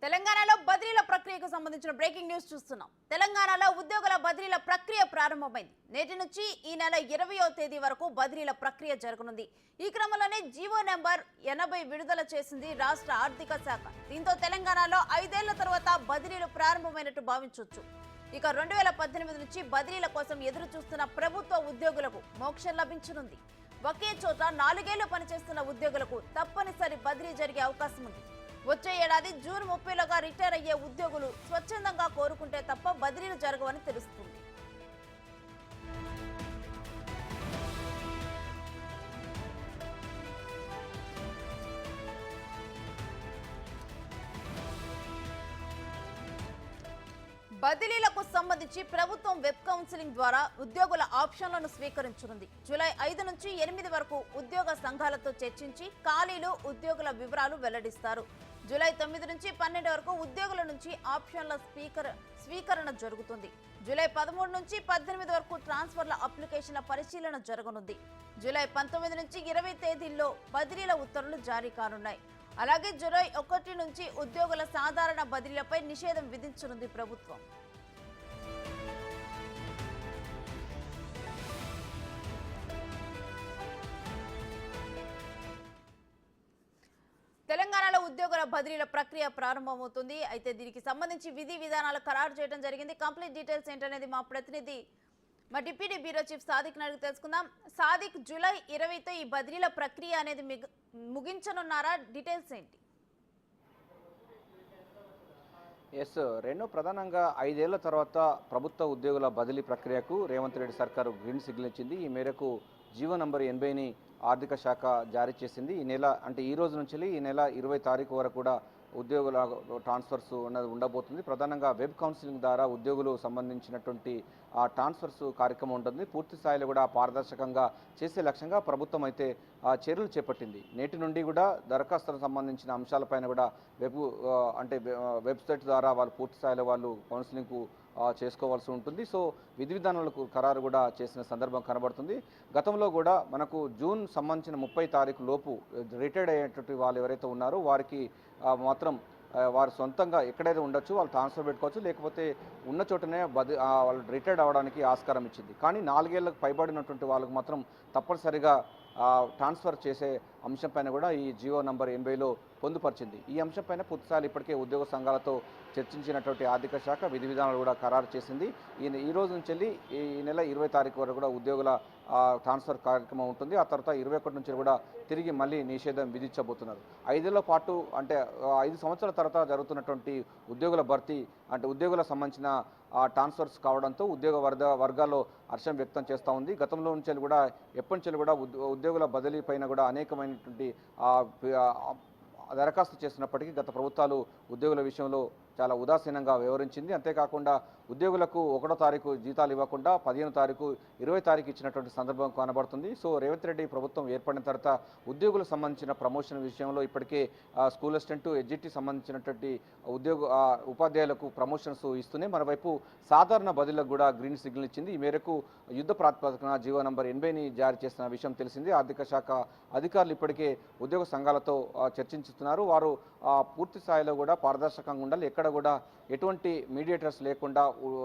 తెలంగాణలో బదిలీల ప్రక్రియకు సంబంధించిన బ్రేకింగ్ న్యూస్ చూస్తున్నాం. తెలంగాణలో ఉద్యోగుల బదిలీల ప్రక్రియ ప్రారంభమైంది. నేటి నుంచి ఈ నెల 20వ తేదీ వరకు బదిలీల ప్రక్రియ జరగనుంది. ఈ క్రమంలోనే జీవో నెంబర్ 80 విడుదల చేసింది రాష్ట్ర ఆర్థిక శాఖ. దీంతో తెలంగాణలో 5 ఏళ్ల తర్వాత బదిలీలు ప్రారంభమైనట్టు భావించవచ్చు. ఇక 2018 నుంచి బదిలీల కోసం ఎదురు చూస్తున్న ప్రభుత్వ ఉద్యోగులకు మోక్షం లభించనుంది. ఒకే చోట 4 ఏళ్లు పనిచేస్తున్న ఉద్యోగులకు తప్పనిసరి బదిలీ జరిగే అవకాశం ఉంది. వచ్చే ఏడాది జూన్ 30లోగా రిటైర్ అయ్యే ఉద్యోగులు స్వచ్ఛందంగా కోరుకుంటే తప్ప బదిలీలు జరగవని తెలుస్తుంది. బదిలీలకు సంబంధించి ప్రభుత్వం వెబ్ కౌన్సిలింగ్ ద్వారా ఉద్యోగుల ఆప్షన్లను స్వీకరించనుంది. జూలై 5 నుంచి 8 వరకు ఉద్యోగ సంఘాలతో చర్చించి ఖాళీలు, ఉద్యోగుల వివరాలు వెల్లడిస్తారు. జూలై 9 నుంచి 12 వరకు ఉద్యోగుల నుంచి ఆప్షన్ల స్వీకరణ జరుగుతుంది. జూలై 13 నుంచి 18 వరకు ట్రాన్స్ఫర్ల అప్లికేషన్ల పరిశీలన జరగనుంది. జూలై 19 నుంచి 20 తేదీల్లో బదిలీల ఉత్తర్వులు జారీ కానున్నాయి. అలాగే జూలై 1 నుంచి ఉద్యోగుల సాధారణ బదిలీలపై నిషేధం విధించనుంది ప్రభుత్వం. తెలంగాణలో ఉద్యోగుల బదిలీల ప్రక్రియ ప్రారంభమవుతుంది. అయితే దీనికి సంబంధించి విధి విధానాలు ఖరారు చేయడం జరిగింది. కంప్లీట్ డీటెయిల్స్ ఏంటనేది మా ప్రతినిధి మా డిప్యూటీ బ్యూరో చీఫ్ సాదిక్ అడిగి తెలుసుకుందాం. సాదిక్, జూలై 20తో ఈ బదిలీల ప్రక్రియ అనేది ముగించనున్నారా? డీటెయిల్స్ ఏంటి? ఎస్ రెండు ప్రధానంగా 5 ఏళ్ల తర్వాత ప్రభుత్వ ఉద్యోగుల బదిలీ ప్రక్రియకు రేవంత్ రెడ్డి సర్కారు గ్రీన్ సిగ్నల్ ఇచ్చింది. ఈ మేరకు జీవో నంబర్ 80ని ఆర్థిక శాఖ జారీ చేసింది. ఈ నెల అంటే ఈ రోజు నుంచి ఈ నెల 20 తారీఖు వరకు కూడా ఉద్యోగుల ట్రాన్స్ఫర్స్ ఉండబోతుంది. ప్రధానంగా వెబ్ కౌన్సిలింగ్ ద్వారా ఉద్యోగులు సంబంధించినటువంటి ఆ ట్రాన్స్ఫర్స్ కార్యక్రమం ఉంటుంది. పూర్తి స్థాయిలో కూడా పారదర్శకంగా చేసే లక్ష్యంగా ప్రభుత్వం అయితే చర్యలు చేపట్టింది. నేటి నుండి కూడా దరఖాస్తులకు సంబంధించిన అంశాలపైన కూడా వెబ్సైట్ ద్వారా వాళ్ళు పూర్తి స్థాయిలో వాళ్ళు కౌన్సిలింగ్కు చేసుకోవాల్సి ఉంటుంది. సో విధి విధానాలకు ఖరారు కూడా చేసిన సందర్భం కనబడుతుంది. గతంలో కూడా మనకు జూన్ సంబంధించిన 30 తారీఖు లోపు రిటైర్డ్ అయ్యేటువంటి వాళ్ళు ఎవరైతే ఉన్నారో వారికి మాత్రం వారు సొంతంగా ఎక్కడైతే ఉండొచ్చు వాళ్ళు ట్రాన్స్ఫర్ పెట్టుకోవచ్చు, లేకపోతే ఉన్న చోటనే వాళ్ళు రిటైర్డ్ అవ్వడానికి ఆస్కారం ఇచ్చింది. కానీ 4 ఏళ్లకు పైబడినటువంటి వాళ్ళకు మాత్రం తప్పనిసరిగా ట్రాన్స్ఫర్ చేసే అంశంపైన కూడా ఈ జీవో నంబర్ 80లో పొందుపరిచింది. ఈ అంశంపైన పూర్తిస్థాయిలో ఇప్పటికే ఉద్యోగ సంఘాలతో చర్చించినటువంటి ఆర్థిక శాఖ విధి విధానాలు కూడా ఖరారు చేసింది. ఈ రోజు నుంచి ఈ నెల 20 తారీఖు వరకు కూడా ఉద్యోగుల ట్రాన్స్ఫర్ కార్యక్రమం ఉంటుంది. ఆ తర్వాత 21 నుంచి కూడా తిరిగి మళ్ళీ నిషేధం విధించబోతున్నారు. 5 ఏళ్ల పాటు అంటే 5 సంవత్సరాల తర్వాత జరుగుతున్నటువంటి ఉద్యోగుల భర్తీ అంటే ఉద్యోగులకు సంబంధించిన ట్రాన్స్ఫర్స్ కావడంతో ఉద్యోగ వర్గాల్లో హర్షం వ్యక్తం చేస్తూ ఉంది. గతంలో నుంచి కూడా ఎప్పటి నుంచి కూడా ఉద్యోగుల బదిలీ పైన కూడా అనేకమైనటువంటి దరఖాస్తు చేసినప్పటికీ గత ప్రభుత్వాలు ఉద్యోగుల విషయంలో చాలా ఉదాసీనంగా వ్యవహరించింది. అంతేకాకుండా ఉద్యోగులకు 1వ తారీఖు జీతాలు ఇవ్వకుండా 15వ తారీఖు 20వ తారీఖు ఇచ్చినటువంటి సందర్భం కనబడుతుంది. సో రేవంత్ రెడ్డి ప్రభుత్వం ఏర్పడిన తర్వాత ఉద్యోగులకు సంబంధించిన ప్రమోషన్ విషయంలో ఇప్పటికే స్కూల్ అసిస్టెంట్, ఎడ్జిటి సంబంధించినటువంటి ఉపాధ్యాయులకు ప్రమోషన్స్ ఇస్తూనే మరోవైపు సాధారణ బదిలీలకు కూడా గ్రీన్ సిగ్నల్ ఇచ్చింది. ఈ మేరకు యుద్ధ ప్రాతిపదికన జీవో నంబర్ 80ని జారీ చేసిన విషయం తెలిసింది. ఆర్థిక శాఖ అధికారులు ఇప్పటికే ఉద్యోగ సంఘాలతో చర్చించుతున్నారు. వారు పూర్తి స్థాయిలో కూడా పారదర్శకంగా ఉండాలి, ఎక్కడ కూడా ఎటువంటి మీడియేటర్స్ లేకుండా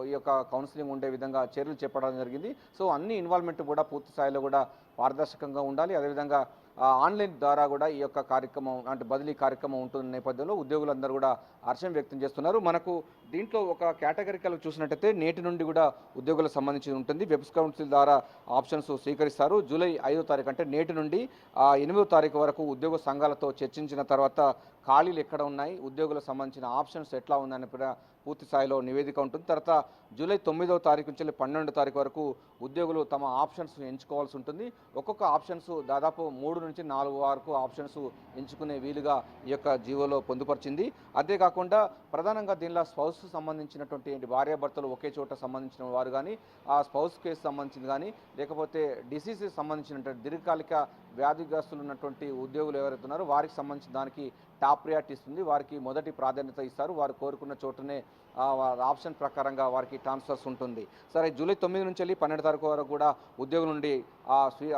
ఈ యొక్క కౌన్సిలింగ్ ఉండే విధంగా చర్యలు చేపట్టడం జరిగింది. సో అన్ని ఇన్వాల్వ్మెంట్ కూడా పూర్తి స్థాయిలో కూడా పారదర్శకంగా ఉండాలి. అదేవిధంగా ఆన్లైన్ ద్వారా కూడా ఈ యొక్క కార్యక్రమం అంటే బదిలీ కార్యక్రమం ఉంటున్న నేపథ్యంలో ఉద్యోగులందరూ కూడా హర్షం వ్యక్తం చేస్తున్నారు. మనకు దీంట్లో ఒక కేటగిరికల్ చూసినట్టయితే నేటి నుండి కూడా ఉద్యోగులకు సంబంధించి ఉంటుంది. వెబ్ కౌన్సిల్ ద్వారా ఆప్షన్స్ స్వీకరిస్తారు. జూలై 5వ తారీఖు అంటే నేటి నుండి 8వ తారీఖు వరకు ఉద్యోగ సంఘాలతో చర్చించిన తర్వాత ఖాళీలు ఎక్కడ ఉన్నాయి, ఉద్యోగులకు సంబంధించిన ఆప్షన్స్ ఎట్లా ఉందని పూర్తి స్థాయిలో నివేదిక ఉంటుంది. తర్వాత జూలై 9వ తారీఖు నుంచి 12వ తారీఖు వరకు ఉద్యోగులు తమ ఆప్షన్స్ ఎంచుకోవాల్సి ఉంటుంది. ఒక్కొక్క ఆప్షన్స్ దాదాపు 3 నుంచి 4 వరకు ఆప్షన్స్ ఎంచుకునే వీలుగా ఈ యొక్క జీవోలో పొందుపరిచింది. అంతేకాకుండా ప్రధానంగా దీనిలో స్పౌస్ సంబంధించినటువంటి భార్యాభర్తలు ఒకే చోట సంబంధించిన వారు కానీ, ఆ స్పౌస్ కేసు సంబంధించింది కానీ, లేకపోతే డిసీజ్ సంబంధించినటువంటి దీర్ఘకాలిక వ్యాధిగ్రస్తులు ఉన్నటువంటి ఉద్యోగులు ఎవరైతే ఉన్నారో వారికి సంబంధించిన దానికి టాప్ ప్రియారిటీ ఇస్తుంది. వారికి మొదటి ప్రాధాన్యత ఇస్తారు. వారు కోరుకున్న చోటనే ఆప్షన్ ప్రకారంగా వారికి ట్రాన్స్ఫర్స్ ఉంటుంది. సరే, జూలై 9 నుంచి 12 తారీఖు వరకు కూడా ఉద్యోగుల నుండి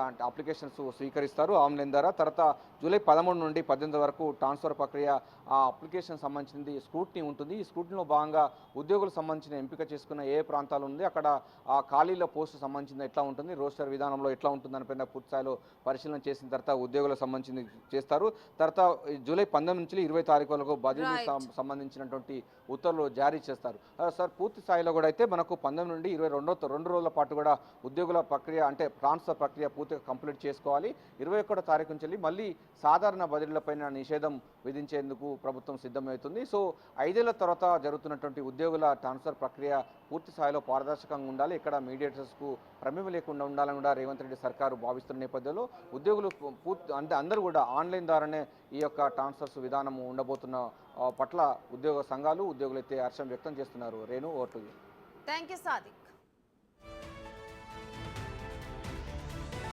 అంటే అప్లికేషన్స్ స్వీకరిస్తారు ఆన్లైన్ ద్వారా. తర్వాత జూలై 13 నుండి 18 వరకు ట్రాన్స్ఫర్ ప్రక్రియ ఆ అప్లికేషన్ సంబంధించింది స్క్రూట్నీ ఉంటుంది. ఈ స్క్రూట్నీలో భాగంగా ఉద్యోగులకు సంబంధించిన ఎంపిక చేసుకున్న ఏ ప్రాంతాలు ఉంది, అక్కడ ఆ ఖాళీల పోస్టు సంబంధించింది ఎట్లా ఉంటుంది, రోస్టర్ విధానంలో ఎట్లా ఉంటుంది దానిపైన పూర్తి స్థాయిలో పరిశీలన చేసిన తర్వాత ఉద్యోగులకు సంబంధించింది చేస్తారు. తర్వాత జూలై 19 నుంచి 20 తారీఖు వరకు బదిలీ సంబంధించినటువంటి ఉత్తర్వులు జారీ చేస్తారు. సార్ పూర్తి స్థాయిలో కూడా అయితే మనకు 19 నుండి 22 రోజుల పాటు కూడా ఉద్యోగుల ప్రక్రియ అంటే ట్రాన్స్ఫర్ ప్రక్రియ పూర్తిగా కంప్లీట్ చేసుకోవాలి. 21 తారీఖు నుంచి మళ్ళీ సాధారణ బదిలీలపైన నిషేధం విధించేందుకు ప్రభుత్వం సిద్ధమవుతుంది. సో 5 ఏళ్ల తర్వాత జరుగుతున్నటువంటి ఉద్యోగుల ట్రాన్స్ఫర్ ప్రక్రియ పూర్తి స్థాయిలో పారదర్శకంగా ఉండాలి, ఇక్కడ మీడియేటర్స్కు ప్రమేయం లేకుండా ఉండాలని కూడా రేవంత్ రెడ్డి సర్కారు భావిస్తున్న నేపథ్యంలో ఉద్యోగులు అంటే అందరూ కూడా ఆన్లైన్ ద్వారానే ఈ యొక్క ట్రాన్స్ఫర్స్ విధానం ఉండబోతున్న పట్ల ఉద్యోగ సంఘాలు ఉద్యోగులు అయితే హర్షం వ్యక్తం చేస్తున్నారు. Renu, vote. Thank you Sadiq.